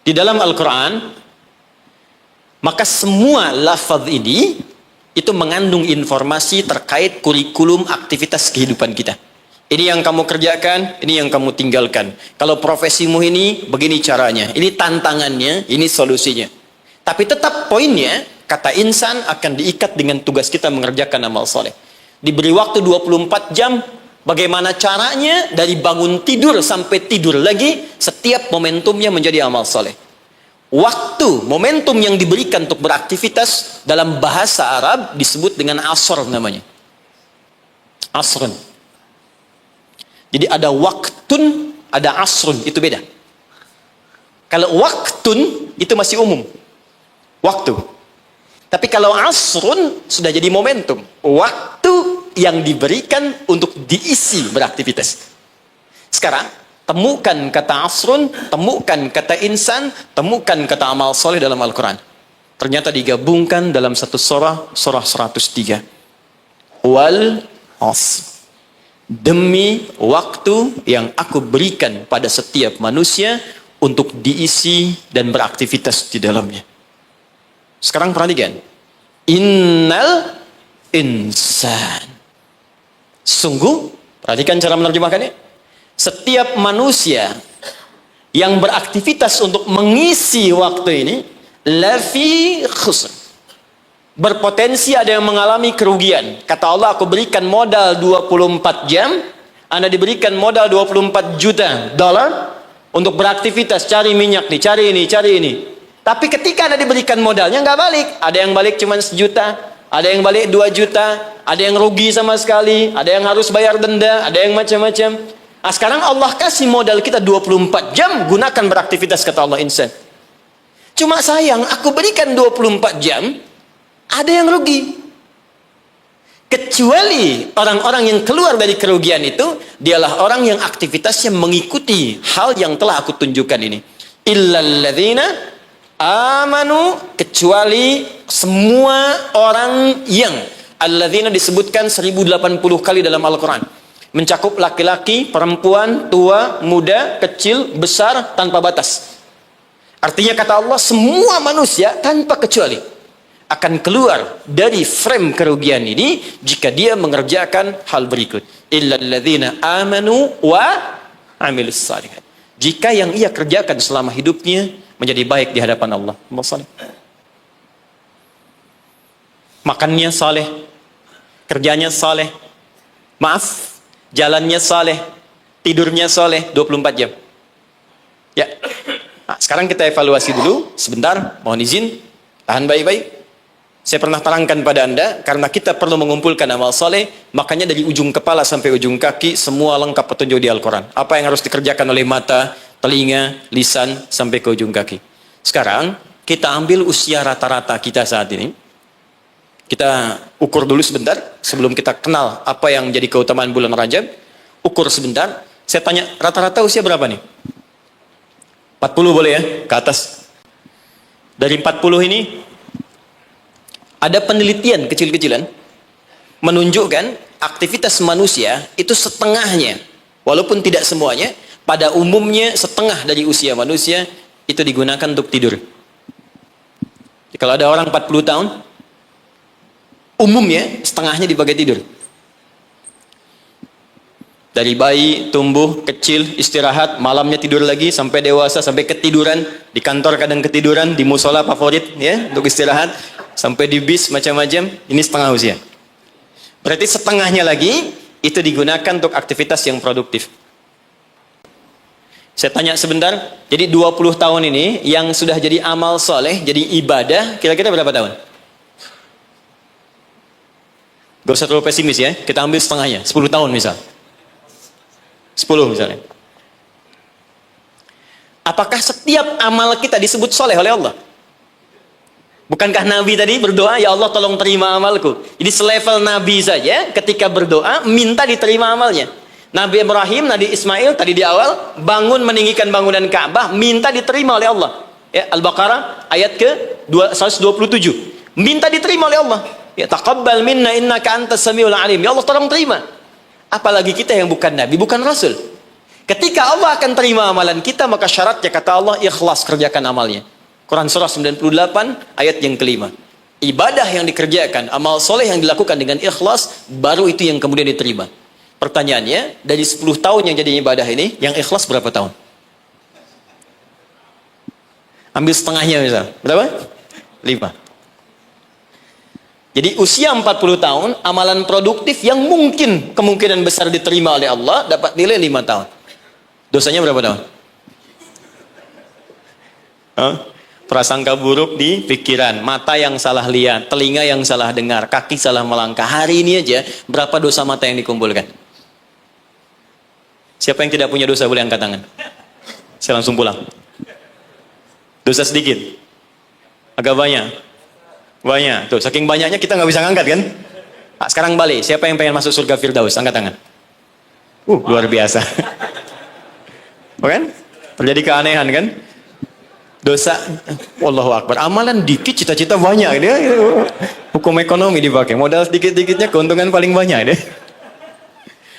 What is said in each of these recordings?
di dalam Al-Quran, maka semua lafaz ini itu mengandung informasi terkait kurikulum aktivitas kehidupan kita. Ini yang kamu kerjakan, ini yang kamu tinggalkan. Kalau profesimu ini, begini caranya. Ini tantangannya, ini solusinya. Tapi tetap poinnya, kata insan akan diikat dengan tugas kita mengerjakan amal soleh. Diberi waktu 24 jam, bagaimana caranya dari bangun tidur sampai tidur lagi, setiap momentumnya menjadi amal soleh. Waktu, momentum yang diberikan untuk beraktivitas dalam bahasa Arab disebut dengan asr namanya. Asrun. Jadi ada waktun, ada asrun, itu beda. Kalau waktun itu masih umum. Waktu. Tapi kalau asrun sudah jadi momentum. Waktu yang diberikan untuk diisi beraktivitas. Sekarang temukan kata asrun, temukan kata insan, temukan kata amal soleh dalam Al-Quran. Ternyata digabungkan dalam satu surah 103. Wal asr. Demi waktu yang aku berikan pada setiap manusia untuk diisi dan beraktivitas di dalamnya. Sekarang perhatikan. Innal insan. Sungguh, perhatikan cara menerjemahkannya. Setiap manusia yang beraktivitas untuk mengisi waktu ini lafi khusr, berpotensi ada yang mengalami kerugian. Kata Allah, aku berikan modal 24 jam, Anda diberikan modal 24 juta dolar untuk beraktivitas, cari minyak nih, cari ini. Tapi ketika Anda diberikan modalnya nggak balik. Ada yang balik cuma 1 juta, ada yang balik 2 juta, ada yang rugi sama sekali, ada yang harus bayar denda, ada yang macam-macam. Nah, sekarang Allah kasih modal kita 24 jam, gunakan beraktivitas, kata Allah insan. Cuma sayang, aku berikan 24 jam, ada yang rugi. Kecuali orang-orang yang keluar dari kerugian itu, dialah orang yang aktivitasnya mengikuti hal yang telah aku tunjukkan ini. Illalladzina amanu, kecuali semua orang yang, alladzina disebutkan 1080 kali dalam Al-Quran. Mencakup laki-laki, perempuan, tua, muda, kecil, besar, tanpa batas. Artinya kata Allah, semua manusia tanpa kecuali akan keluar dari frame kerugian ini jika dia mengerjakan hal berikut. Illalladzina amanu wa amilus salihat. Jika yang ia kerjakan selama hidupnya menjadi baik di hadapan Allah. Makannya saleh, kerjanya saleh, maaf, jalannya saleh, tidurnya saleh 24 jam. Ya. Nah, sekarang kita evaluasi dulu sebentar, mohon izin, tahan baik-baik. Saya pernah terangkan pada Anda, karena kita perlu mengumpulkan amal soleh, makanya dari ujung kepala sampai ujung kaki, semua lengkap petunjuk di Al-Quran. Apa yang harus dikerjakan oleh mata, telinga, lisan, sampai ke ujung kaki. Sekarang, kita ambil usia rata-rata kita saat ini. Kita ukur dulu sebentar, sebelum kita kenal apa yang menjadi keutamaan bulan Rajab. Ukur sebentar, saya tanya, rata-rata usia berapa nih? 40 boleh ya, ke atas. Dari 40 ini, ada penelitian kecil-kecilan menunjukkan aktivitas manusia itu setengahnya, walaupun tidak semuanya, pada umumnya setengah dari usia manusia itu digunakan untuk tidur. Jadi, kalau ada orang 40 tahun, umumnya setengahnya dipakai tidur. Dari bayi, tumbuh, kecil, istirahat, malamnya tidur lagi, sampai dewasa, sampai ketiduran, di kantor kadang ketiduran, di musola favorit ya untuk istirahat, sampai di bis macam-macam, ini setengah usia. Berarti setengahnya lagi itu digunakan untuk aktivitas yang produktif. Saya tanya sebentar, jadi 20 tahun ini yang sudah jadi amal soleh, jadi ibadah, kira-kira berapa tahun? Gak usah terlalu pesimis ya, kita ambil setengahnya, 10 tahun misal. 10 misalnya. Apakah setiap amal kita disebut soleh oleh Allah? Bukankah Nabi tadi berdoa, ya Allah tolong terima amalku. Jadi selevel Nabi saja ketika berdoa minta diterima amalnya. Nabi Ibrahim, Nabi Ismail tadi di awal bangun meninggikan bangunan Ka'bah, minta diterima oleh Allah. Ya, Al-Baqarah ayat ke 127. Minta diterima oleh Allah. Ya, taqabbal minna innaka antas samiul alim. Ya Allah tolong terima. Apalagi kita yang bukan Nabi, bukan Rasul. Ketika Allah akan terima amalan kita, maka syaratnya kata Allah, ikhlas kerjakan amalnya. Quran surah 98 ayat yang kelima. Ibadah yang dikerjakan, amal soleh yang dilakukan dengan ikhlas, baru itu yang kemudian diterima. Pertanyaannya, dari 10 tahun yang jadi ibadah ini, yang ikhlas berapa tahun? Ambil setengahnya misal. Berapa? 5. Jadi usia 40 tahun, amalan produktif yang mungkin kemungkinan besar diterima oleh Allah, dapat nilai 5 tahun. Dosanya berapa tahun? Prasangka buruk di pikiran, mata yang salah lihat, telinga yang salah dengar, kaki salah melangkah. Hari ini aja, berapa dosa mata yang dikumpulkan? Siapa yang tidak punya dosa boleh angkat tangan. Saya langsung pulang. Dosa sedikit? Agak banyak? Banyak. Tuh, saking banyaknya kita nggak bisa ngangkat kan? Nah, sekarang balik. Siapa yang pengen masuk surga Firdaus? Angkat tangan. Luar biasa. Kan? Terjadi keanehan kan? Dosa, Wallahu Akbar. Amalan dikit, cita-cita banyak. Dia hukum ekonomi dipakai. Modal sedikit-dikitnya keuntungan paling banyak. Deh.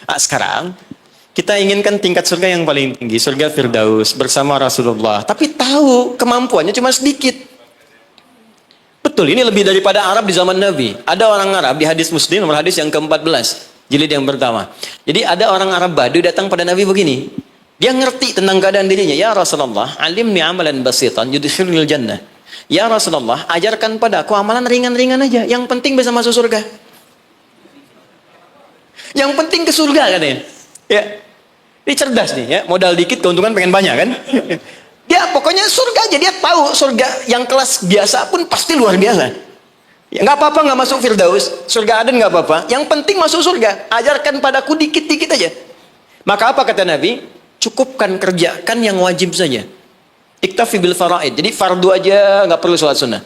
Nah, sekarang kita inginkan tingkat surga yang paling tinggi, surga Firdaus bersama Rasulullah. Tapi tahu kemampuannya cuma sedikit. Betul, ini lebih daripada Arab di zaman Nabi. Ada orang Arab di hadis Muslim, nomor hadis yang ke-14, jilid yang pertama. Jadi ada orang Arab Badui datang pada Nabi begini. Dia ngerti tentang keadaan dirinya. Ya Rasulullah, alimni amalan basitan yudkhilul jannah. Ya Rasulullah, ajarkan padaku amalan ringan-ringan aja. Yang penting bisa masuk surga. Yang penting ke surga katanya. Ya. Ini cerdas nih ya, modal dikit keuntungan pengen banyak kan? Dia pokoknya surga aja, dia tahu surga yang kelas biasa pun pasti luar biasa. Ya nggak apa-apa nggak masuk Firdaus, surga Aden nggak apa-apa. Yang penting masuk surga. Ajarkan padaku dikit-dikit aja. Maka apa kata Nabi? Cukupkan kerjakan yang wajib saja. Iktafi bil faraid. Jadi fardu aja, nggak perlu sholat sunnah.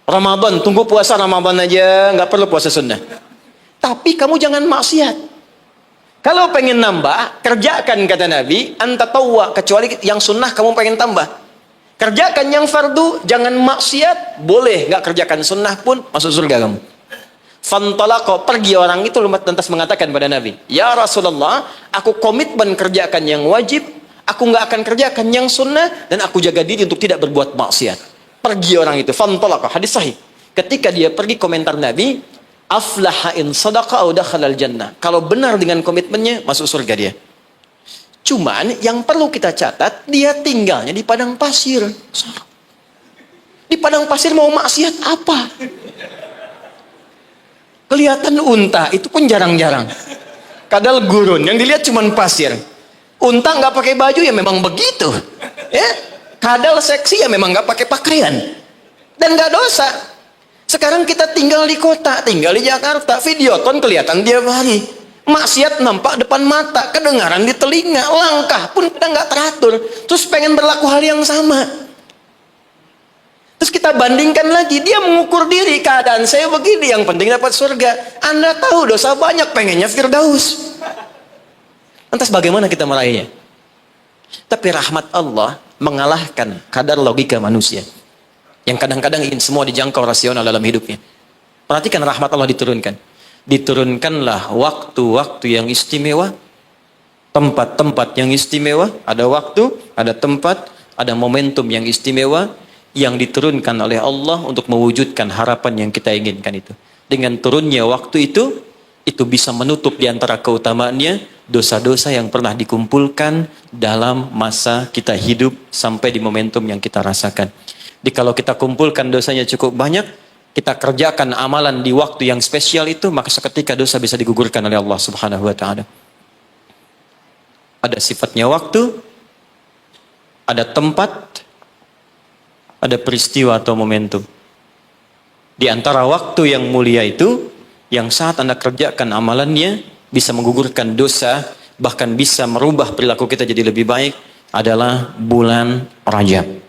Ramadan, tunggu puasa Ramadan aja, nggak perlu puasa sunnah. Tapi kamu jangan maksiat. Kalau pengen nambah, kerjakan kata Nabi, anta tawwa, kecuali yang sunnah kamu pengen tambah. Kerjakan yang fardu, jangan maksiat, boleh nggak kerjakan sunnah pun masuk surga kamu. Fantalaqo, pergi orang itu lantas mengatakan pada Nabi, ya Rasulullah, aku komitmen kerjakan yang wajib, aku nggak akan kerjakan yang sunnah, dan aku jaga diri untuk tidak berbuat maksiat. Pergi orang itu, fantalaqo, hadis sahih. Ketika dia pergi, komentar Nabi, aflaha in sadaqa au dakhalal jannah. Kalau benar dengan komitmennya, masuk surga dia. Cuman yang perlu kita catat, dia tinggalnya di padang pasir. Di padang pasir mau maksiat apa? Kelihatan unta, itu pun jarang-jarang. Kadal gurun, yang dilihat cuma pasir. Unta nggak pakai baju ya memang begitu. Ya, kadal seksi ya memang nggak pakai pakaian. Dan nggak dosa. Sekarang kita tinggal di kota, tinggal di Jakarta, videoton kelihatan tiap hari. Maksiat nampak depan mata, kedengaran di telinga, langkah pun kita nggak teratur. Terus pengen berlaku hal yang sama. Terus kita bandingkan lagi, dia mengukur diri, keadaan saya begini, yang penting dapat surga. Anda tahu dosa banyak, pengennya Firdaus. Lantas bagaimana kita meraihnya? Tapi rahmat Allah mengalahkan kadar logika manusia. Yang kadang-kadang ingin semua dijangkau rasional dalam hidupnya. Perhatikan rahmat Allah diturunkan. Diturunkanlah waktu-waktu yang istimewa, tempat-tempat yang istimewa, ada waktu, ada tempat, ada momentum yang istimewa yang diturunkan oleh Allah untuk mewujudkan harapan yang kita inginkan itu. Dengan turunnya waktu itu bisa menutup di antara keutamaannya dosa-dosa yang pernah dikumpulkan dalam masa kita hidup sampai di momentum yang kita rasakan. Jadi kalau kita kumpulkan dosanya cukup banyak, kita kerjakan amalan di waktu yang spesial itu, maka seketika dosa bisa digugurkan oleh Allah Subhanahu wa taala. Ada sifatnya waktu, ada tempat, ada peristiwa atau momentum. Di antara waktu yang mulia itu, yang saat Anda kerjakan amalannya bisa menggugurkan dosa, bahkan bisa merubah perilaku kita jadi lebih baik, adalah bulan Rajab.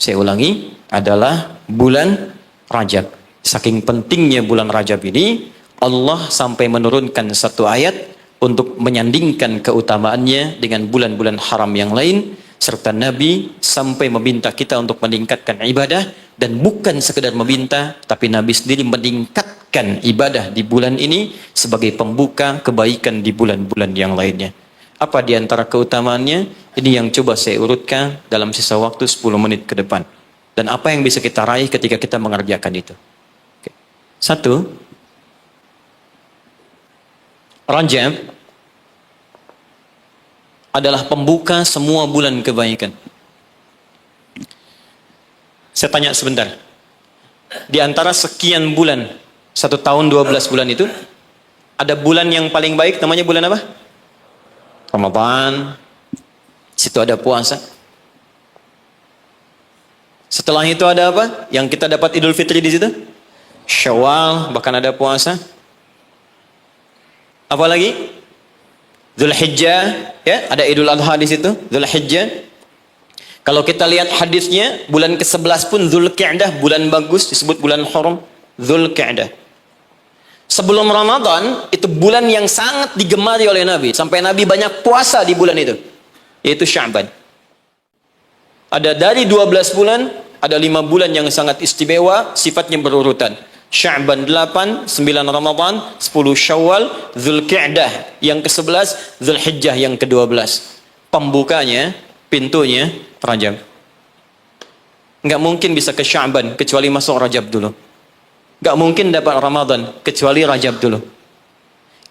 Saya ulangi, adalah bulan Rajab. Saking pentingnya bulan Rajab ini, Allah sampai menurunkan satu ayat untuk menyandingkan keutamaannya dengan bulan-bulan haram yang lain, serta Nabi sampai meminta kita untuk meningkatkan ibadah, dan bukan sekedar meminta, tapi Nabi sendiri meningkatkan ibadah di bulan ini sebagai pembuka kebaikan di bulan-bulan yang lainnya. Apa di antara keutamaannya? Ini yang coba saya urutkan dalam sisa waktu 10 menit ke depan. Dan apa yang bisa kita raih ketika kita mengerjakan itu. Oke. Satu, Rajab adalah pembuka semua bulan kebaikan. Saya tanya sebentar. Di antara sekian bulan, 1 tahun 12 bulan itu, ada bulan yang paling baik, namanya bulan apa? Ramadan. Situ ada puasa. Setelah itu ada apa? Yang kita dapat Idul Fitri di situ? Syawal, bahkan ada puasa. Apa lagi? Dzulhijjah, ya, ada Idul Adha di situ, Dzulhijjah. Kalau kita lihat hadisnya, bulan ke-11 pun Dzulqa'dah, bulan bagus, disebut bulan haram, Dzulqa'dah. Sebelum Ramadan, itu bulan yang sangat digemari oleh Nabi. Sampai Nabi banyak puasa di bulan itu. Yaitu Sya'ban. Ada dari 12 bulan, ada 5 bulan yang sangat istimewa, sifatnya berurutan. Sya'ban 8, 9 Ramadan, 10 Syawal, Dzulqa'dah yang ke-11, Dzulhijjah yang ke-12. Pembukanya, pintunya, Rajab. Nggak mungkin bisa ke Sya'ban, kecuali masuk Rajab dulu. Gak mungkin dapat Ramadan kecuali Rajab dulu.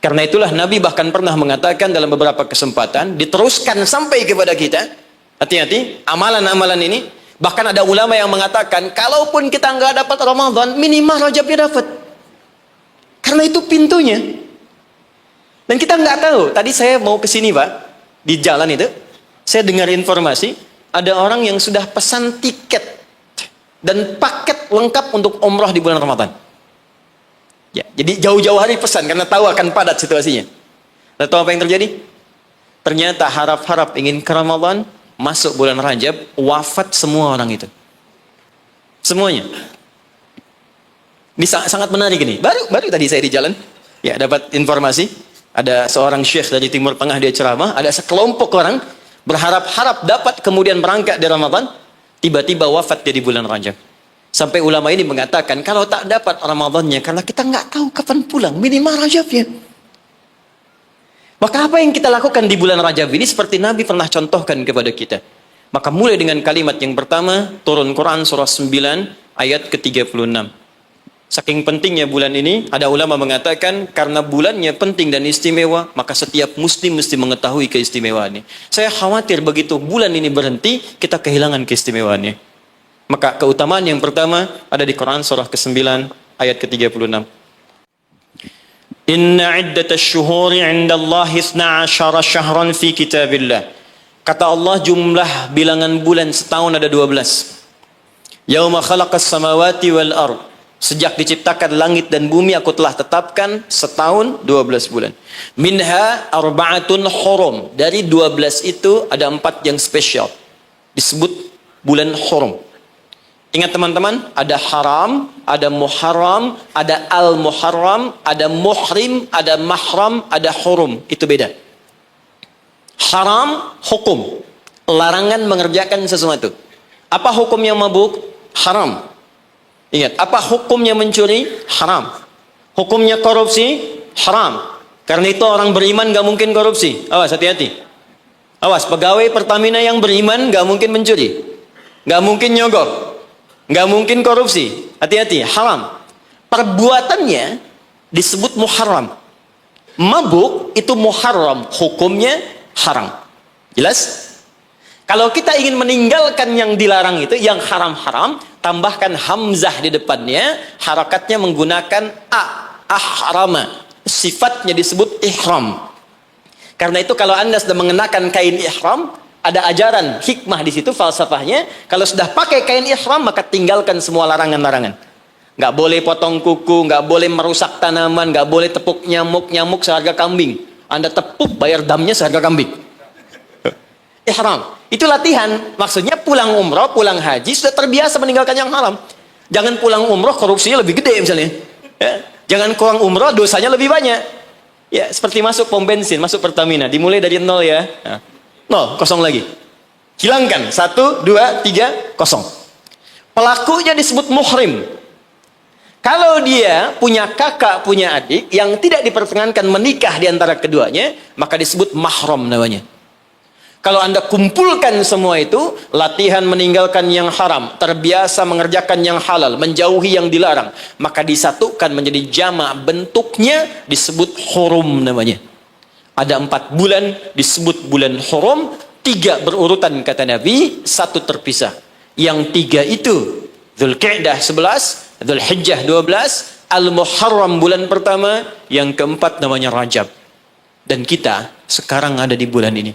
Karena itulah Nabi bahkan pernah mengatakan dalam beberapa kesempatan, diteruskan sampai kepada kita, hati-hati, amalan-amalan ini. Bahkan ada ulama yang mengatakan, kalaupun kita nggak dapat Ramadan, minimal Rajabnya dapat. Karena itu pintunya. Dan kita nggak tahu. Tadi saya mau ke sini, Pak, di jalan itu, saya dengar informasi, ada orang yang sudah pesan tiket dan paket lengkap untuk umrah di bulan Ramadan. Ya, jadi jauh-jauh hari pesan karena tahu akan padat situasinya. Dan tahu apa yang terjadi? Ternyata harap-harap ingin ke Ramadan, masuk bulan Rajab, wafat semua orang itu. Semuanya. Ini sangat menarik ini. Baru tadi saya di jalan, ya dapat informasi, ada seorang syekh dari Timur Tengah dia ceramah, ada sekelompok orang berharap-harap dapat kemudian berangkat di Ramadan, tiba-tiba wafat dia di bulan Rajab. Sampai ulama ini mengatakan, kalau tak dapat Ramadannya, karena kita nggak tahu kapan pulang, minimal Rajabnya. Maka apa yang kita lakukan di bulan Rajab ini, seperti Nabi pernah contohkan kepada kita. Maka mulai dengan kalimat yang pertama, turun Quran surah 9, ayat ke-36. Saking pentingnya bulan ini, ada ulama mengatakan, karena bulannya penting dan istimewa, maka setiap muslim mesti mengetahui keistimewaannya. Saya khawatir begitu bulan ini berhenti, kita kehilangan keistimewaannya. Maka keutamaan yang pertama ada di Quran surah ke-9 ayat ke-36. Inna iddatasy syuhuri 'indallahi 12 syahran fi kitabillah. Kata Allah, jumlah bilangan bulan setahun ada 12. Yauma khalaqas samawati wal ardh. Sejak diciptakan langit dan bumi aku telah tetapkan setahun 12 bulan. Minha arba'atun hurum. Dari 12 itu ada 4 yang spesial. Disebut bulan hurum. Ingat teman-teman, ada haram, ada muharram, ada al-muharram, ada muhrim, ada mahram, ada hurum. Itu beda. Haram, hukum. Larangan mengerjakan sesuatu. Apa hukumnya mabuk? Haram. Ingat, apa hukumnya mencuri? Haram. Hukumnya korupsi? Haram. Karena itu orang beriman gak mungkin korupsi. Awas, hati-hati. Awas, pegawai Pertamina yang beriman gak mungkin mencuri. Gak mungkin nyogok. Gak mungkin korupsi. Hati-hati, haram. Perbuatannya disebut muharram. Mabuk itu muharram. Hukumnya haram. Jelas? Kalau kita ingin meninggalkan yang dilarang itu, yang haram-haram, tambahkan hamzah di depannya, harakatnya menggunakan ahrama. Sifatnya disebut ihram. Karena itu kalau Anda sudah mengenakan kain ihram, ada ajaran hikmah di situ, falsafahnya. Kalau sudah pakai kain ihram, maka tinggalkan semua larangan-larangan. Nggak boleh potong kuku, nggak boleh merusak tanaman, nggak boleh tepuk nyamuk seharga kambing. Anda tepuk, bayar damnya seharga kambing. Ihram. Itu latihan. Maksudnya pulang umroh, pulang haji, sudah terbiasa meninggalkan yang haram. Jangan pulang umroh, korupsinya lebih gede misalnya. Ya. Jangan kurang umroh, dosanya lebih banyak. Ya, seperti masuk pom bensin, masuk Pertamina. Dimulai dari 0 ya. Nah, 0, kosong lagi. Hilangkan. 1, 2, 3, kosong. Pelakunya disebut muhrim. Kalau dia punya kakak, punya adik yang tidak diperkenankan menikah di antara keduanya, maka disebut mahram namanya. Kalau Anda kumpulkan semua itu, latihan meninggalkan yang haram, terbiasa mengerjakan yang halal, menjauhi yang dilarang, maka disatukan menjadi jamak, bentuknya disebut hurum namanya. Ada 4 bulan disebut bulan hurum, 3 berurutan kata Nabi, 1 terpisah. Yang 3 itu Dzulqa'dah 11, Dzulhijjah 12, Al-Muharram bulan pertama, yang keempat namanya Rajab. Dan kita sekarang ada di bulan ini.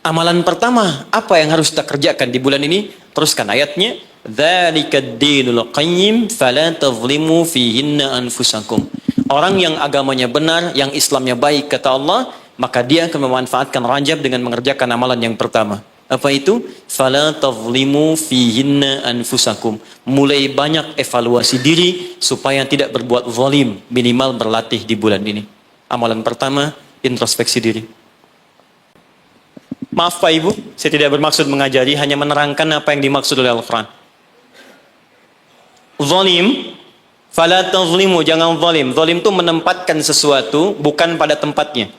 Amalan pertama, apa yang harus kita kerjakan di bulan ini? Teruskan ayatnya. Dzalikad dinul qayyim fala tadhlimu fihinna anfusakum. Orang yang agamanya benar, yang Islamnya baik kata Allah, maka dia akan memanfaatkan Rajab dengan mengerjakan amalan yang pertama. Apa itu? Fala tadhlimu fihinna anfusakum. Mulai banyak evaluasi diri supaya tidak berbuat zalim, minimal berlatih di bulan ini. Amalan pertama, introspeksi diri. Maaf Pak Ibu, saya tidak bermaksud mengajari, hanya menerangkan apa yang dimaksud oleh Al-Quran. Zalim, fala tazlimu, jangan zalim. Zalim itu menempatkan sesuatu bukan pada tempatnya.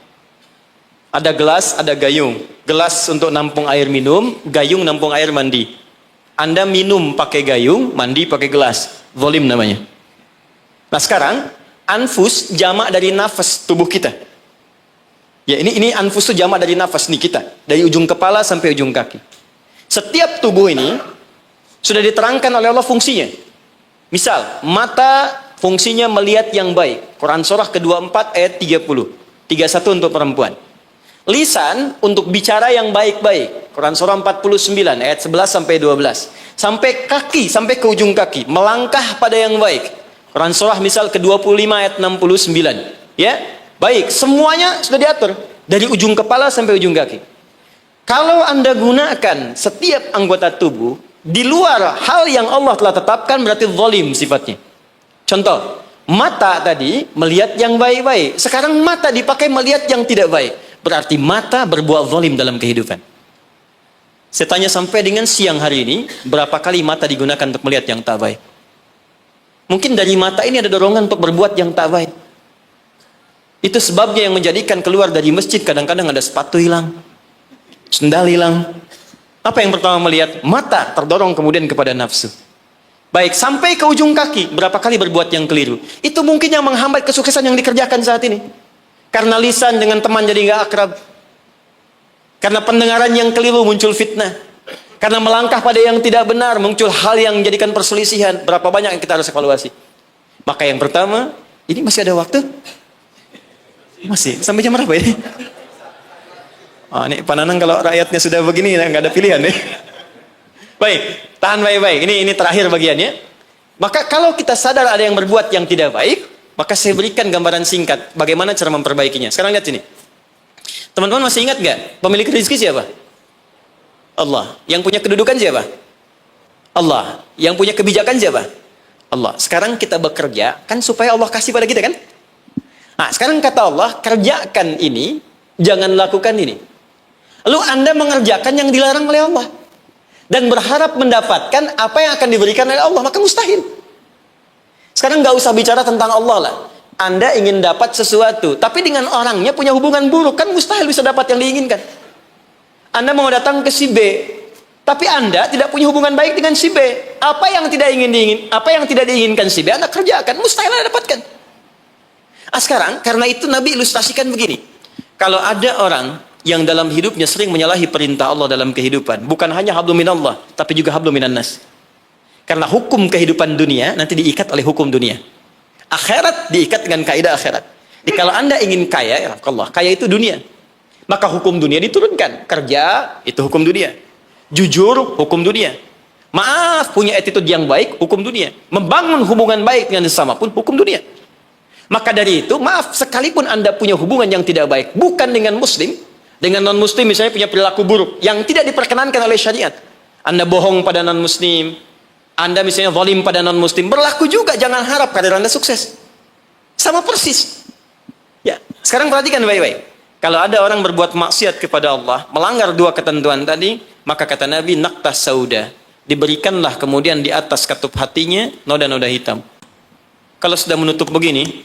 Ada gelas, ada gayung. Gelas untuk nampung air minum, gayung nampung air mandi. Anda minum pakai gayung, mandi pakai gelas. Zalim namanya. Nah sekarang, anfus jamak dari nafas tubuh kita. Ya ini anfus itu jamak dari nafas nih kita, dari ujung kepala sampai ujung kaki. Setiap tubuh ini sudah diterangkan oleh Allah fungsinya. Misal, mata fungsinya melihat yang baik. Quran surah ke-24 ayat 30. 31 untuk perempuan. Lisan untuk bicara yang baik-baik. Quran surah 49 ayat 11 sampai 12. Sampai kaki, sampai ke ujung kaki, melangkah pada yang baik. Quran surah misal ke-25 ayat 69. Ya, baik, semuanya sudah diatur dari ujung kepala sampai ujung kaki. Kalau Anda gunakan setiap anggota tubuh di luar hal yang Allah telah tetapkan, berarti zalim sifatnya. Contoh, mata tadi melihat yang baik-baik. Sekarang mata dipakai melihat yang tidak baik. Berarti mata berbuat zalim dalam kehidupan. Saya tanya sampai dengan siang hari ini, berapa kali mata digunakan untuk melihat yang tak baik? Mungkin dari mata ini ada dorongan untuk berbuat yang tak baik. Itu sebabnya yang menjadikan keluar dari masjid kadang-kadang ada sepatu hilang, sendal hilang. Apa yang pertama melihat? Mata terdorong kemudian kepada nafsu. Baik, sampai ke ujung kaki, berapa kali berbuat yang keliru. Itu mungkin yang menghambat kesuksesan yang dikerjakan saat ini. Karena lisan dengan teman jadi nggak akrab. Karena pendengaran yang keliru muncul fitnah. Karena melangkah pada yang tidak benar muncul hal yang menjadikan perselisihan. Berapa banyak yang kita harus evaluasi. Maka yang pertama, ini masih ada waktu? Masih, sampai jam berapa ini? Ini Pak Nanang kalau rakyatnya sudah begini, nggak ada pilihan nih. Baik, tahan baik-baik. Ini terakhir bagiannya. Maka kalau kita sadar ada yang berbuat yang tidak baik, maka saya berikan gambaran singkat bagaimana cara memperbaikinya. Sekarang lihat sini. Teman-teman masih ingat nggak? Pemilik rezeki siapa? Allah. Yang punya kedudukan siapa? Allah. Yang punya kebijakan siapa? Allah. Sekarang kita bekerja kan supaya Allah kasih pada kita kan? Nah, sekarang kata Allah, kerjakan ini, jangan lakukan ini. Lalu Anda mengerjakan yang dilarang oleh Allah. Dan berharap mendapatkan apa yang akan diberikan oleh Allah, maka mustahil. Sekarang nggak usah bicara tentang Allah lah. Anda ingin dapat sesuatu, tapi dengan orangnya punya hubungan buruk, kan mustahil bisa dapat yang diinginkan. Anda mau datang ke si B, tapi Anda tidak punya hubungan baik dengan si B. Apa yang tidak diinginkan si B, Anda kerjakan, mustahil Anda dapatkan. Sekarang, karena itu Nabi ilustrasikan begini. Kalau ada orang yang dalam hidupnya sering menyalahi perintah Allah dalam kehidupan, bukan hanya hablum minallah, tapi juga hablum minannas. Karena hukum kehidupan dunia nanti diikat oleh hukum dunia. Akhirat diikat dengan kaidah akhirat. Jadi kalau Anda ingin kaya, ya Allah, kaya itu dunia. Maka hukum dunia diturunkan. Kerja, itu hukum dunia. Jujur, hukum dunia. Maaf, punya attitude yang baik, hukum dunia. Membangun hubungan baik dengan sesama pun hukum dunia. Maka dari itu, maaf, sekalipun Anda punya hubungan yang tidak baik, bukan dengan muslim, dengan non-muslim misalnya punya perilaku buruk, yang tidak diperkenankan oleh syariat. Anda bohong pada non-muslim, Anda misalnya zalim pada non-muslim, berlaku juga, jangan harap karir Anda sukses. Sama persis. Ya, sekarang perhatikan baik-baik. Kalau ada orang berbuat maksiat kepada Allah, melanggar 2 ketentuan tadi, maka kata Nabi, naqtas sauda, diberikanlah kemudian di atas katup hatinya noda-noda hitam. Kalau sudah menutup begini,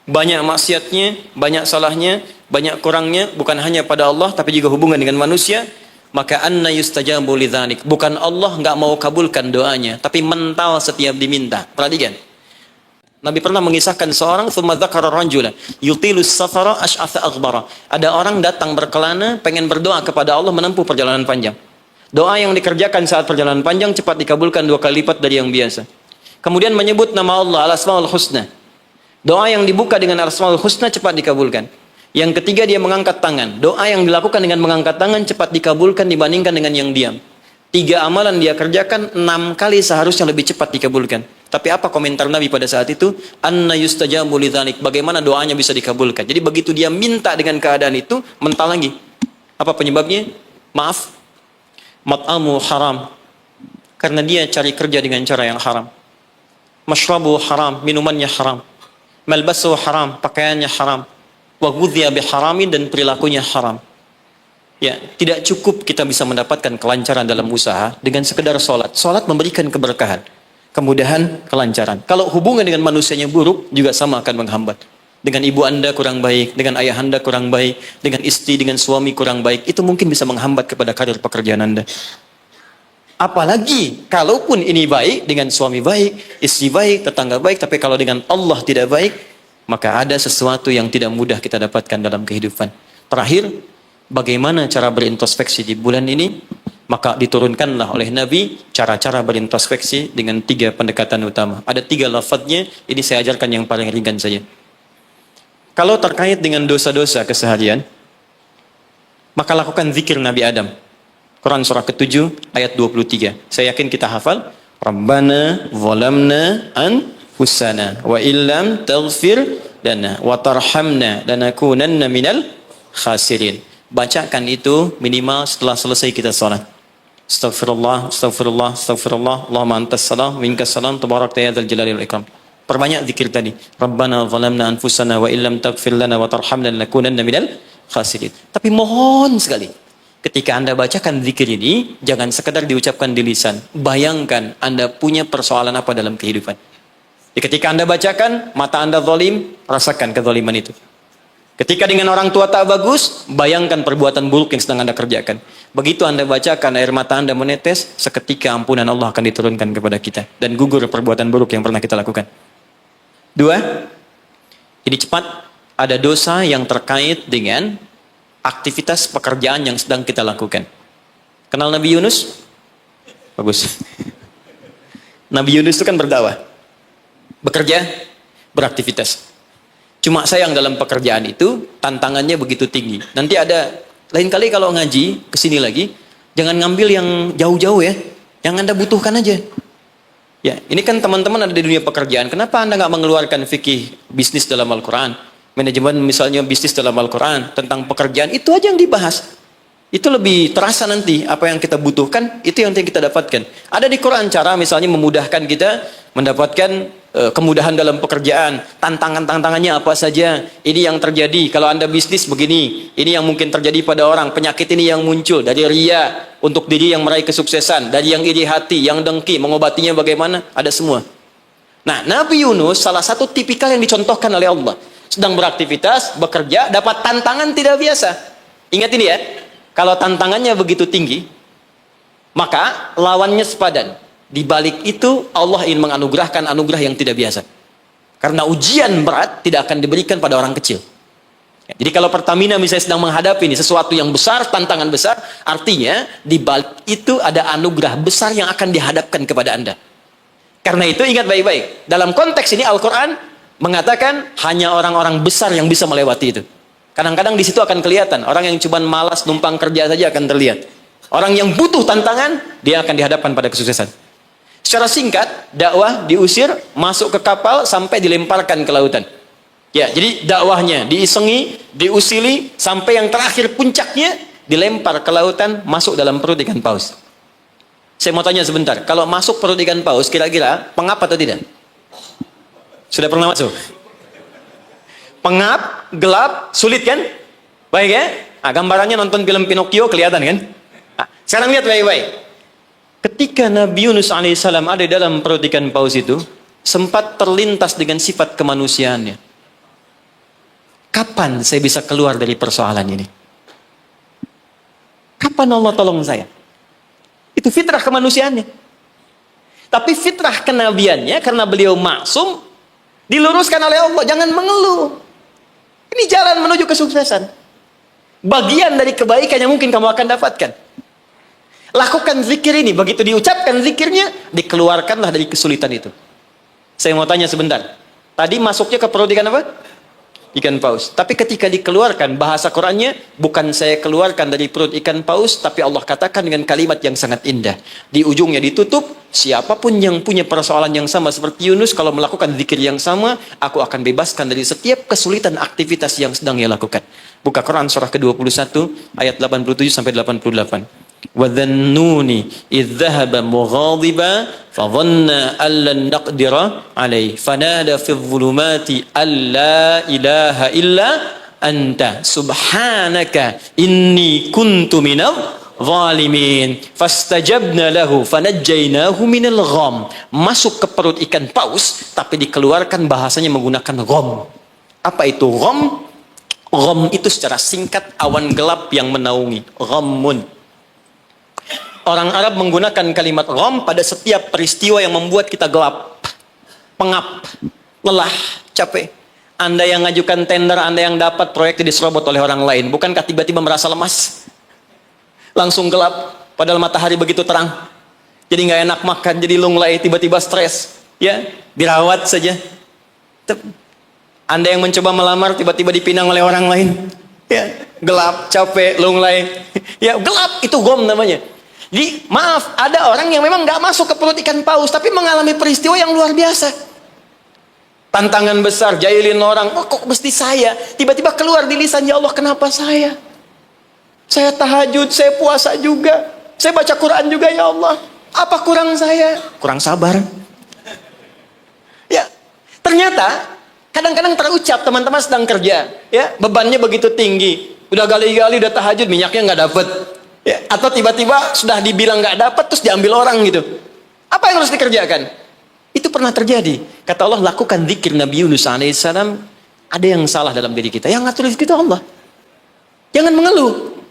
banyak maksiatnya, banyak salahnya, banyak kurangnya, bukan hanya pada Allah tapi juga hubungan dengan manusia, maka anna yustajabu lidzalik. Bukan Allah nggak mau kabulkan doanya, tapi mental setiap diminta. Perhatikan. Nabi pernah mengisahkan seorang thumma dzakara rajula yutilus safara asy'atha aghbara. Ada orang datang berkelana pengen berdoa kepada Allah menempuh perjalanan panjang. Doa yang dikerjakan saat perjalanan panjang cepat dikabulkan 2 kali lipat dari yang biasa. Kemudian menyebut nama Allah al-asmaul husna. Doa yang dibuka dengan al-asmaul husna cepat dikabulkan. Yang ketiga dia mengangkat tangan. Doa yang dilakukan dengan mengangkat tangan cepat dikabulkan dibandingkan dengan yang diam. 3 amalan dia kerjakan 6 kali seharusnya lebih cepat dikabulkan. Tapi apa komentar Nabi pada saat itu? Anna yustajabu lidzalik. Bagaimana doanya bisa dikabulkan? Jadi begitu dia minta dengan keadaan itu, mental lagi. Apa penyebabnya? Maaf. Mat'amu haram. Karena dia cari kerja dengan cara yang haram. Mashrabu haram, minumannya haram. Malbasu haram, pakaiannya haram. Wa ghudhiya biharamin, dan perilakunya haram. Ya, tidak cukup kita bisa mendapatkan kelancaran dalam usaha dengan sekedar sholat. Sholat memberikan keberkahan, kemudahan, kelancaran. Kalau hubungan dengan manusianya buruk, juga sama akan menghambat. Dengan ibu anda kurang baik, dengan ayah anda kurang baik, dengan istri, dengan suami kurang baik, itu mungkin bisa menghambat kepada karir pekerjaan anda. Apalagi, kalaupun ini baik, dengan suami baik, istri baik, tetangga baik, tapi kalau dengan Allah tidak baik, maka ada sesuatu yang tidak mudah kita dapatkan dalam kehidupan. Terakhir, bagaimana cara berintrospeksi di bulan ini? Maka diturunkanlah oleh Nabi cara-cara berintrospeksi dengan 3 pendekatan utama. Ada 3 lafadznya, ini saya ajarkan yang paling ringan saja. Kalau terkait dengan dosa-dosa keseharian, maka lakukan zikir Nabi Adam. Quran surah ke-7 ayat 23. Saya yakin kita hafal. Rabbana zalamna anfusana wa illam taghfir lana wa tarhamna lanakunanna minal khasirin. Bacakan itu minimal setelah selesai kita salat. Astaghfirullah, astaghfirullah, astaghfirullah. Allahumma antas salam, minkas salam, tabarakta ya dzal jalali wal ikram. Perbanyak zikir tadi. Rabbana zalamna anfusana wa illam taghfir lana wa tarhamna lanakunanna minal khasirin. Tapi mohon sekali, ketika Anda bacakan zikir ini, jangan sekedar diucapkan di lisan. Bayangkan Anda punya persoalan apa dalam kehidupan. Ketika Anda bacakan, mata Anda zalim, rasakan kezaliman itu. Ketika dengan orang tua tak bagus, bayangkan perbuatan buruk yang sedang Anda kerjakan. Begitu Anda bacakan, air mata Anda menetes, seketika ampunan Allah akan diturunkan kepada kita. Dan gugur perbuatan buruk yang pernah kita lakukan. 2, ini cepat, ada dosa yang terkait dengan aktivitas pekerjaan yang sedang kita lakukan. Kenal Nabi Yunus? Bagus. Nabi Yunus itu kan berdakwah, bekerja, beraktivitas. Cuma sayang dalam pekerjaan itu tantangannya begitu tinggi. Nanti ada lain kali kalau ngaji kesini lagi, jangan ngambil yang jauh-jauh ya, yang Anda butuhkan aja. Ya, ini kan teman-teman ada di dunia pekerjaan. Kenapa Anda nggak mengeluarkan fikih bisnis dalam Al-Quran? Manajemen misalnya bisnis dalam Al-Quran, tentang pekerjaan, itu aja yang dibahas. Itu lebih terasa nanti, apa yang kita butuhkan, itu yang kita dapatkan. Ada di Quran cara misalnya memudahkan kita mendapatkan kemudahan dalam pekerjaan, tantangannya apa saja, ini yang terjadi, kalau Anda bisnis begini, ini yang mungkin terjadi pada orang, penyakit ini yang muncul, dari ria, untuk diri yang meraih kesuksesan, dari yang iri hati, yang dengki, mengobatinya bagaimana, ada semua. Nah, Nabi Yunus salah satu tipikal yang dicontohkan oleh Allah. Sedang beraktivitas, bekerja, dapat tantangan tidak biasa. Ingat ini ya, kalau tantangannya begitu tinggi, maka lawannya sepadan. Di balik itu Allah ingin menganugerahkan anugerah yang tidak biasa. Karena ujian berat tidak akan diberikan pada orang kecil. Jadi kalau Pertamina misalnya sedang menghadapi ini sesuatu yang besar, tantangan besar, artinya di balik itu ada anugerah besar yang akan dihadapkan kepada Anda. Karena itu ingat baik-baik. Dalam konteks ini Al-Quran mengatakan hanya orang-orang besar yang bisa melewati itu. Kadang-kadang di situ akan kelihatan. Orang yang cuma malas numpang kerja saja akan terlihat. Orang yang butuh tantangan, dia akan dihadapkan pada kesuksesan. Secara singkat, dakwah diusir, masuk ke kapal, sampai dilemparkan ke lautan. Ya, jadi dakwahnya diisengi, diusili, sampai yang terakhir puncaknya, dilempar ke lautan, masuk dalam perut ikan paus. Saya mau tanya sebentar, kalau masuk perut ikan paus, kira-kira pengap atau tidak? Sudah pernah masuk? Pengap, gelap, sulit kan? Baik ya? Nah, gambarannya nonton film Pinocchio kelihatan kan? Nah, sekarang lihat baik-baik. ketika Nabi Yunus alaihissalam ada dalam perut ikan paus itu, sempat terlintas dengan sifat kemanusiaannya. Kapan saya bisa keluar dari persoalan ini? Kapan Allah tolong saya? Itu fitrah kemanusiaannya. Tapi fitrah kenabiannya, karena beliau maksum, diluruskan oleh Allah. Jangan mengeluh. Ini jalan menuju kesuksesan. Bagian dari kebaikan yang mungkin kamu akan dapatkan. Lakukan zikir ini. Begitu diucapkan zikirnya, dikeluarkanlah dari kesulitan itu. Saya mau tanya sebentar. Tadi masuknya ke perut ikan apa? Ikan paus. Tapi ketika dikeluarkan, bahasa Qurannya, bukan saya keluarkan dari perut ikan paus, tapi Allah katakan dengan kalimat yang sangat indah. Di ujungnya ditutup, siapapun yang punya persoalan yang sama seperti Yunus, kalau melakukan zikir yang sama, aku akan bebaskan dari setiap kesulitan aktivitas yang sedang ia lakukan. Buka Quran surah ke-21, ayat 87-88. وَذَنُّونِ إِذْ ذَهَبَ مُغَاضِبًا فَظَنَّ أَن لَّن نَّقْدِرَ عَلَيْهِ فَنَادَى فِي الظُّلُمَاتِ أَن لَّا إِلَٰهَ إِلَّا أَنتَ سُبْحَانَكَ إِنِّي كُنتُ مِنَ الظَّالِمِينَ فَاسْتَجَبْنَا لَهُ فَنَجَّيْنَاهُ مِنَ الْغَمِّ. Masuk ke perut ikan paus, tapi dikeluarkan bahasanya menggunakan gham. Apa itu gham? Gham itu secara singkat awan gelap yang menaungi. Ghammun. Orang Arab menggunakan kalimat gham pada setiap peristiwa yang membuat kita gelap, pengap, lelah, capek. Anda yang ngajukan tender, Anda yang dapat proyek diserobot oleh orang lain. Bukankah tiba-tiba merasa lemas? Langsung gelap, padahal matahari begitu terang. Jadi nggak enak makan, jadi lunglai, tiba-tiba stres. Ya, dirawat saja. Anda yang mencoba melamar, tiba-tiba dipinang oleh orang lain. Ya, gelap, capek, lunglai. Ya, gelap, itu gham namanya. Jadi, maaf, ada orang yang memang nggak masuk ke perut ikan paus, tapi mengalami peristiwa yang luar biasa. Tantangan besar, jahilin orang, oh, kok mesti saya? Tiba-tiba keluar di lisan, ya Allah, kenapa saya? Saya tahajud, saya puasa juga, saya baca Quran juga, ya Allah. Apa kurang saya? Kurang sabar. Ya, ternyata kadang-kadang terucap, teman-teman sedang kerja, ya, bebannya begitu tinggi, udah gali-gali, udah tahajud, minyaknya nggak dapet. Ya, atau tiba-tiba sudah dibilang nggak dapat terus diambil orang gitu. Apa yang harus dikerjakan? Itu pernah terjadi. Kata Allah, lakukan zikir Nabi Yunus alaihissalam. Ada yang salah dalam diri kita. Yang ngatur itu Allah. Jangan mengeluh.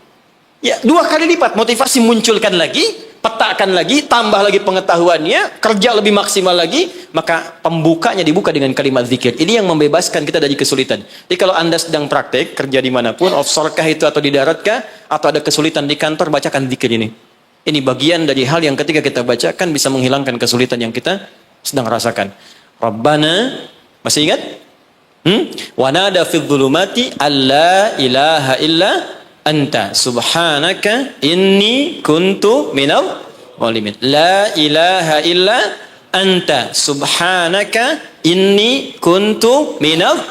Ya, 2 kali lipat motivasi munculkan lagi, petakan lagi, tambah lagi pengetahuannya, kerja lebih maksimal lagi, maka pembukanya dibuka dengan kalimat zikir. Ini yang membebaskan kita dari kesulitan. Jadi kalau Anda sedang praktek, kerja dimanapun, offshore kah itu atau di darat kah, atau ada kesulitan di kantor, bacakan zikir ini. Ini bagian dari hal yang ketika kita bacakan bisa menghilangkan kesulitan yang kita sedang rasakan. Rabbana, masih ingat? Wa nada fil dhulumati alla ilaha illa anta subhanaka inni kuntu minal zalimin. La ilaha illa anta subhanaka inni kuntu minal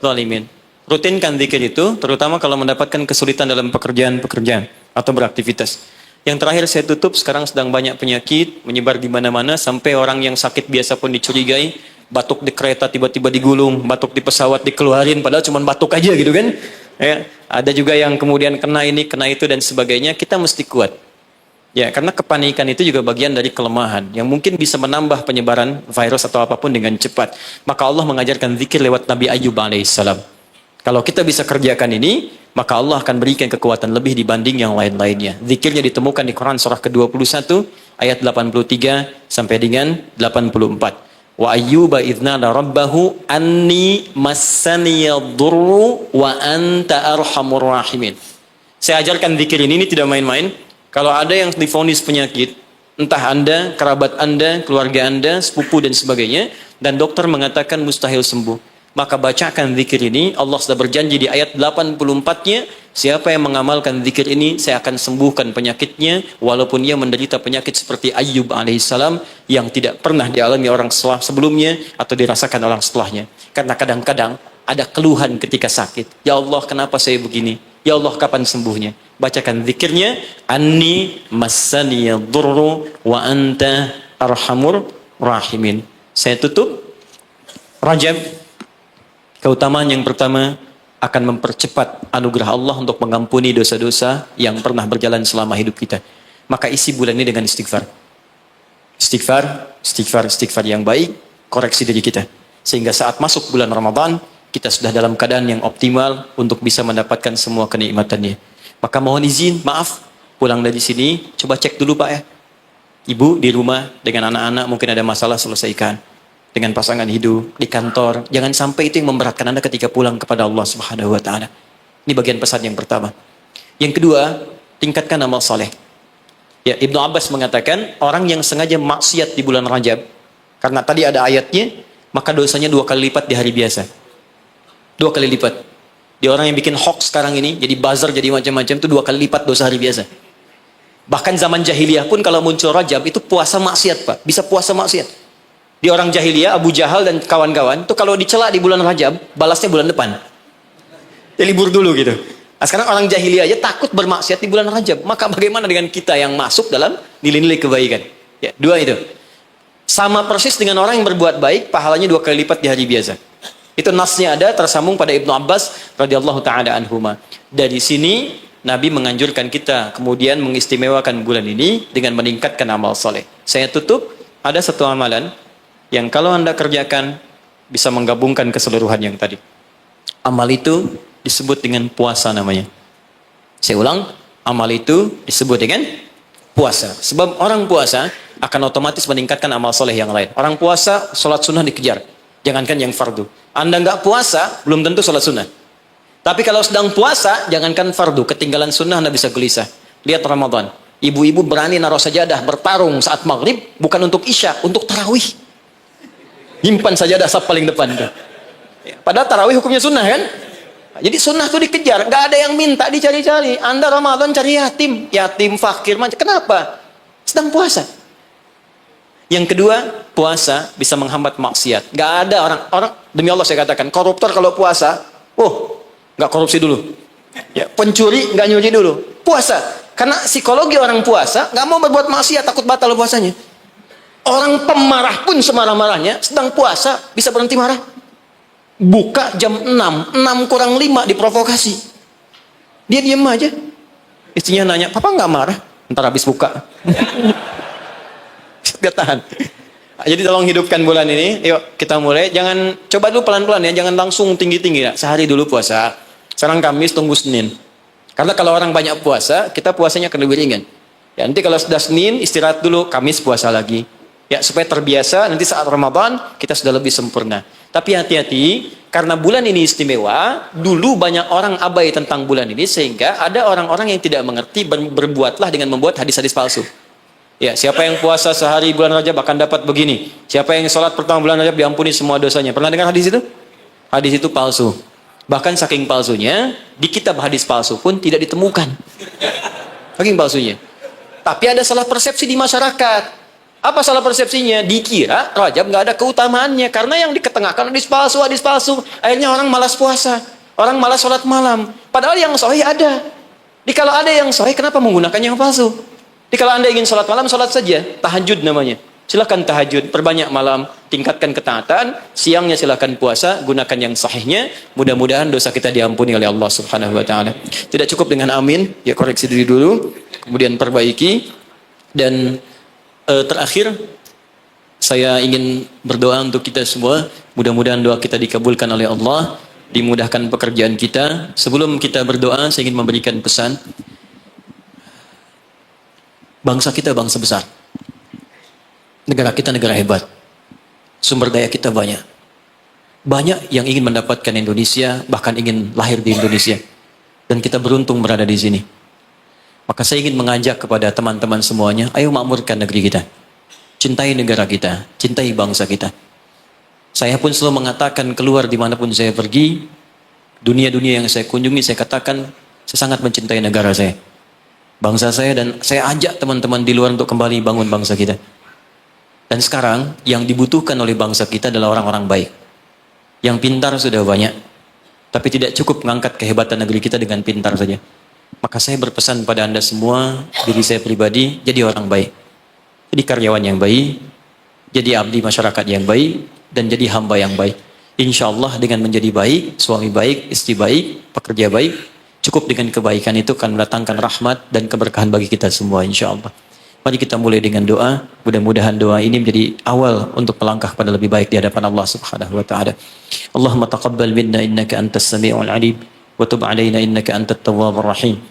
zalimin. Rutinkan zikir itu, terutama kalau mendapatkan kesulitan dalam pekerjaan-pekerjaan atau beraktivitas. Yang terakhir saya tutup, sekarang sedang banyak penyakit menyebar di mana-mana, sampai orang yang sakit biasa pun dicurigai, batuk di kereta tiba-tiba digulung, batuk di pesawat dikeluarin, padahal cuma batuk aja gitu kan. Ya, ada juga yang kemudian kena ini, kena itu dan sebagainya. Kita mesti kuat. Ya, karena kepanikan itu juga bagian dari kelemahan yang mungkin bisa menambah penyebaran virus atau apapun dengan cepat. Maka Allah mengajarkan zikir lewat Nabi Ayyub alaihissalam. Kalau kita bisa kerjakan ini, maka Allah akan berikan kekuatan lebih dibanding yang lain-lainnya. Zikirnya ditemukan di Quran surah ke-21 ayat 83 sampai dengan 84. Wa ayyuba idznada rabbahu anni massaniyadurru wa anta arhamur rahimin. Saya ajarkan zikir ini tidak main-main. Kalau ada yang divonis penyakit, entah Anda, kerabat Anda, keluarga Anda, sepupu dan sebagainya, dan dokter mengatakan mustahil sembuh, maka bacakan zikir ini. Allah sudah berjanji di ayat 84-nya, siapa yang mengamalkan zikir ini, saya akan sembuhkan penyakitnya, walaupun ia menderita penyakit seperti Ayyub alaihissalam, yang tidak pernah dialami orang sebelumnya, atau dirasakan orang setelahnya. Karena kadang-kadang ada keluhan ketika sakit. Ya Allah, kenapa saya begini? Ya Allah, kapan sembuhnya? Bacakan zikirnya, Anni massaniyadurru wa anta arhamur rahimin. Saya tutup. Rajab, keutamaan yang pertama akan mempercepat anugerah Allah untuk mengampuni dosa-dosa yang pernah berjalan selama hidup kita. Maka isi bulan ini dengan istighfar. istighfar yang baik, koreksi diri kita. Sehingga saat masuk bulan Ramadan, kita sudah dalam keadaan yang optimal untuk bisa mendapatkan semua kenikmatannya. Maka mohon izin, maaf, pulang dari sini, coba cek dulu Pak ya. Ibu di rumah dengan anak-anak mungkin ada masalah, selesaikan. Dengan pasangan hidup, di kantor, jangan sampai itu yang memberatkan Anda ketika pulang kepada Allah Subhanahu wa taala. Ini bagian pesan yang pertama. Yang kedua, tingkatkan amal saleh. Ya, Ibnu Abbas mengatakan, orang yang sengaja maksiat di bulan Rajab, karena tadi ada ayatnya, maka dosanya 2 kali lipat di hari biasa. 2 kali lipat. Di orang yang bikin hoax sekarang ini, jadi buzzer, jadi macam-macam, itu 2 kali lipat dosa hari biasa. Bahkan zaman jahiliyah pun kalau muncul Rajab, itu puasa maksiat Pak. Bisa puasa maksiat. Di orang jahiliyah, Abu Jahal dan kawan-kawan, itu kalau dicela di bulan Rajab, balasnya bulan depan. Ya libur dulu gitu. Nah, sekarang orang jahiliyah aja takut bermaksiat di bulan Rajab. Maka bagaimana dengan kita yang masuk dalam nilai-nilai kebaikan? Ya, 2 itu. Sama persis dengan orang yang berbuat baik, pahalanya 2 kali lipat di hari biasa. Itu nasnya ada tersambung pada Ibnu Abbas radhiyallahu taala anhuma. Dari sini Nabi menganjurkan kita kemudian mengistimewakan bulan ini dengan meningkatkan amal soleh. Saya tutup, ada satu amalan yang kalau Anda kerjakan bisa menggabungkan keseluruhan yang tadi. Amal itu disebut dengan puasa namanya. Saya ulang, amal itu disebut dengan puasa. Sebab orang puasa akan otomatis meningkatkan amal soleh yang lain. Orang puasa, sholat sunnah dikejar. Jangankan yang fardu. Anda nggak puasa, belum tentu sholat sunnah. Tapi kalau sedang puasa, jangankan fardu. Ketinggalan sunnah Anda bisa gelisah. Lihat Ramadan. Ibu-ibu berani naruh sajadah, bertarung saat maghrib, bukan untuk isya, untuk tarawih. Nyimpan sajadah saf paling depan. Padahal tarawih hukumnya sunnah kan? Jadi sunnah itu dikejar. Nggak ada yang minta dicari-cari. Anda Ramadan cari yatim. Yatim, fakir, macam. Kenapa? Sedang puasa. Yang kedua, puasa bisa menghambat maksiat. Nggak ada orang demi Allah saya katakan, koruptor kalau puasa, nggak korupsi dulu. Ya, pencuri nggak nyuri dulu. Puasa. Karena psikologi orang puasa nggak mau berbuat maksiat, takut batal puasanya. Orang pemarah pun semarah-marahnya sedang puasa bisa berhenti marah. Buka jam 6 kurang 5 diprovokasi. Dia diam aja. Istrinya nanya, "Papa nggak marah?" Ntar habis buka. Dia tahan. Jadi tolong hidupkan bulan ini. Yuk kita mulai. Jangan, coba dulu pelan-pelan ya. Jangan langsung tinggi-tinggi ya. Sehari dulu puasa. Sekarang Kamis, tunggu Senin. Karena kalau orang banyak puasa, kita puasanya akan lebih ringan. Ya, nanti kalau sudah Senin, istirahat dulu. Kamis puasa lagi. Ya, supaya terbiasa. Nanti saat Ramadan, kita sudah lebih sempurna. Tapi hati-hati. Karena bulan ini istimewa. Dulu banyak orang abai tentang bulan ini. Sehingga ada orang-orang yang tidak mengerti. Berbuatlah dengan membuat hadis-hadis palsu. Ya, siapa yang puasa sehari bulan Rajab akan dapat begini. Siapa yang sholat pertama bulan Rajab diampuni semua dosanya. Pernah dengar hadis itu? Hadis itu palsu. Bahkan saking palsunya, di kitab hadis palsu pun tidak ditemukan. Saking palsunya. Tapi ada salah persepsi di masyarakat. Apa salah persepsinya? Dikira Rajab nggak ada keutamaannya. Karena yang diketengahkan hadis palsu. Akhirnya orang malas puasa. Orang malas sholat malam. Padahal yang sahih ada. Kalau ada yang sahih, kenapa menggunakan yang palsu? Jadi kalau Anda ingin sholat malam, sholat saja. Tahajud namanya. Silakan tahajud, perbanyak malam, tingkatkan ketaatan. Siangnya silakan puasa, gunakan yang sahihnya. Mudah-mudahan dosa kita diampuni oleh Allah Subhanahu wa taala. Tidak cukup dengan amin, ya koreksi diri dulu, kemudian perbaiki. Dan terakhir, saya ingin berdoa untuk kita semua. Mudah-mudahan doa kita dikabulkan oleh Allah, dimudahkan pekerjaan kita. Sebelum kita berdoa, saya ingin memberikan pesan. Bangsa kita bangsa besar. Negara kita negara hebat. Sumber daya kita banyak. Banyak yang ingin mendapatkan Indonesia, bahkan ingin lahir di Indonesia. Dan kita beruntung berada di sini. Maka saya ingin mengajak kepada teman-teman semuanya, ayo makmurkan negeri kita. Cintai negara kita, cintai bangsa kita. Saya pun selalu mengatakan keluar dimanapun saya pergi, dunia-dunia yang saya kunjungi, saya katakan, saya sangat mencintai negara saya. Bangsa saya, dan saya ajak teman-teman di luar untuk kembali bangun bangsa kita. Dan sekarang yang dibutuhkan oleh bangsa kita adalah orang-orang baik. Yang pintar sudah banyak, tapi tidak cukup mengangkat kehebatan negeri kita dengan pintar saja. Maka saya berpesan pada Anda semua, diri saya pribadi, jadi orang baik. Jadi karyawan yang baik, jadi abdi masyarakat yang baik, dan jadi hamba yang baik. Insya Allah dengan menjadi baik, suami baik, istri baik, pekerja baik, cukup dengan kebaikan itu akan mendatangkan rahmat dan keberkahan bagi kita semua insya Allah. Mari kita mulai dengan doa. Mudah-mudahan doa ini menjadi awal untuk melangkah pada lebih baik di hadapan Allah Subhanahu wa taala. Allahumma taqabbal minna innaka antas samiul alim wa tub alaina innaka antat tawwabur rahim.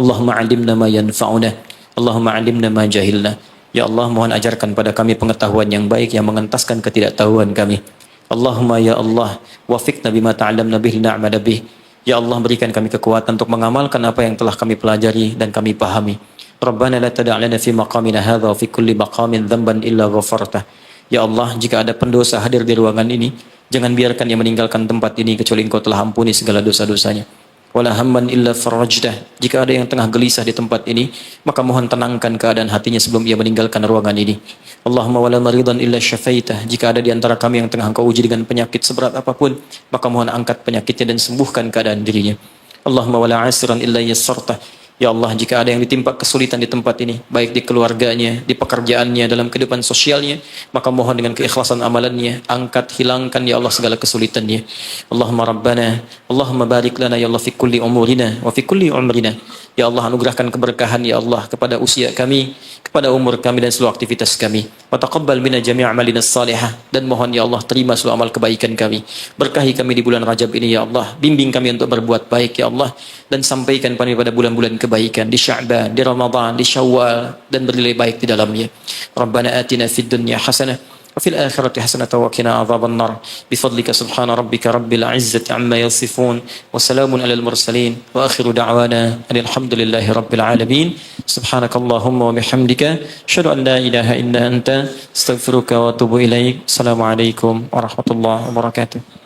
Allahumma 'allimna ma yanfa'una. Allahumma 'allimna ma jahilna. Ya Allah, mohon ajarkan pada kami pengetahuan yang baik yang mengentaskan ketidaktahuan kami. Allahumma ya Allah, wafiqna bima ta'allamna bihi na'mala bih. Ya Allah, berikan kami kekuatan untuk mengamalkan apa yang telah kami pelajari dan kami pahami. Rabbana la tada' lana fi maqamina hadha wa fi kulli maqamin dhanban illa ghafartah. Ya Allah, jika ada pendosa hadir di ruangan ini, jangan biarkan dia meninggalkan tempat ini kecuali Engkau telah ampuni segala dosa-dosanya. Wala hamman illa farajdah. Jika ada yang tengah gelisah di tempat ini, maka mohon tenangkan keadaan hatinya sebelum ia meninggalkan ruangan ini. Allahumma wala maridan illa syafaitah. Jika ada di antara kami yang tengah Engkau uji dengan penyakit seberat apapun, maka mohon angkat penyakitnya dan sembuhkan keadaan dirinya. Allahumma wala asiran illa yassartah. Ya Allah, jika ada yang ditimpa kesulitan di tempat ini, baik di keluarganya, di pekerjaannya, dalam kehidupan sosialnya, maka mohon dengan keikhlasan amalannya, angkat, hilangkan ya Allah segala kesulitannya. Allahumma Rabbana, Allahumma barik lana ya Allah fi kulli umurina wa fi kulli umrina. Ya Allah, anugerahkan keberkahan ya Allah kepada usia kami, kepada umur kami dan seluruh aktivitas kami. Wa taqabbal minna jami' a'malina salihah, dan mohon ya Allah terima seluruh amal kebaikan kami. Berkahi kami di bulan Rajab ini ya Allah, bimbing kami untuk berbuat baik ya Allah, dan sampaikan kami pada bulan-bulan kebaikan di Sya'ban, di Ramadan, di Syawal, dan bernilai baik di dalamnya. Rabbana atina fid dunya hasanah wa fil akhirati hasanah wa qina adzaban nar. Bifadlika subhana rabbika rabbil izzati amma yasifun wa salamun alal mursalin wa akhiru da'wana alhamdulillahi rabbil alamin. Subhanakallahumma wa bihamdika asyhadu an la ilaha illa anta astaghfiruka wa atubu ilaik. Assalamualaikum warahmatullahi wabarakatuh.